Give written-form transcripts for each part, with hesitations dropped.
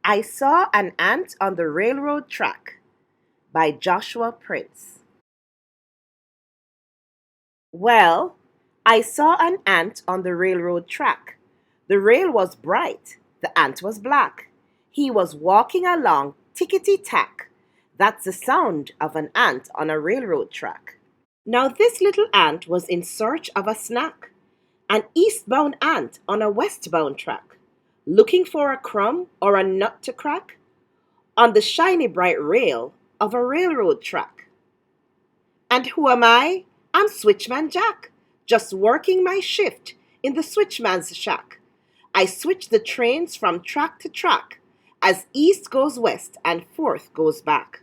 I saw an ant on the railroad track by Joshua Prince. Well, I saw an ant on the railroad track. The rail was bright, the ant was black. He was walking along tickety-tack. That's the sound of an ant on a railroad track. Now, this little ant was in search of a snack, an eastbound ant on a westbound track, looking for a crumb or a nut to crack on the shiny bright rail of a railroad track. And who am I? I'm Switchman Jack, just working my shift in the switchman's shack. I switch the trains from track to track as east goes west and forth goes back.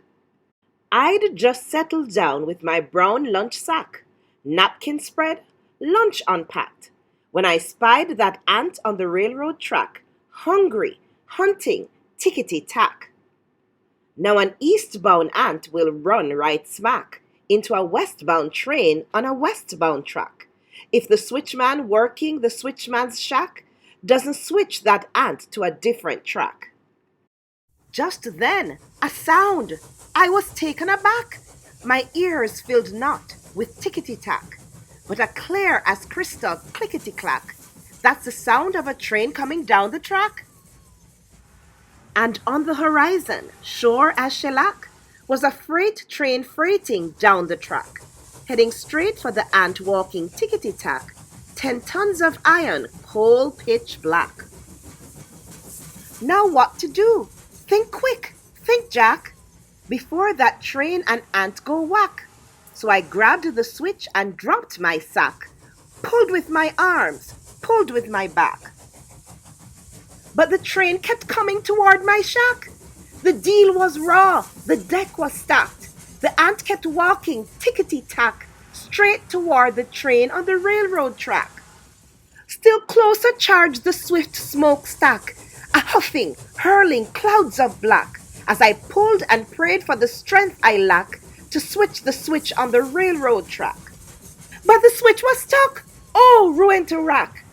I'd just settled down with my brown lunch sack, napkin spread, lunch unpacked, when I spied that ant on the railroad track, hungry, hunting, tickety-tack. Now an eastbound ant will run right smack into a westbound train on a westbound track, if the switchman working the switchman's shack doesn't switch that ant to a different track. Just then, a sound! I was taken aback. My ears filled not with tickety-tack, but a clear as crystal clickety-clack. That's the sound of a train coming down the track. And on the horizon, sure as shellac, was a freight train freighting down the track, heading straight for the ant walking tickety-tack, 10 tons of iron, coal pitch black. Now what to do? Think quick, think Jack, before that train and ant go whack. So I grabbed the switch and dropped my sack, pulled with my arms, pulled with my back. But the train kept coming toward my shack. The deal was raw, the deck was stacked. The ant kept walking tickety-tack straight toward the train on the railroad track. Still closer charged the swift smokestack, a huffing, hurling clouds of black, as I pulled and prayed for the strength I lack to switch the switch on the railroad track. But the switch was stuck. Oh, ruin to rack!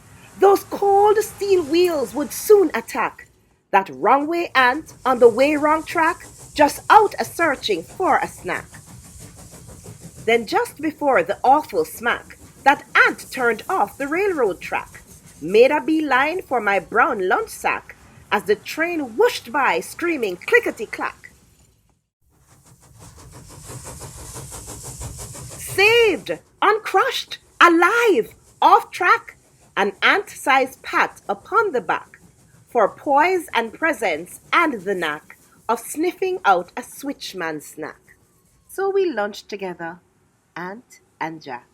Those cold steel wheels would soon attack that wrong way ant on the way wrong track, just out a-searching for a snack. Then just before the awful smack, that ant turned off the railroad track, made a beeline for my brown lunch sack as the train whooshed by screaming clickety-clack. Saved, uncrushed, alive, off track, an ant-sized pat upon the back, for poise and presence and the knack of sniffing out a switchman's snack. So we lunched together, Ant and Jack.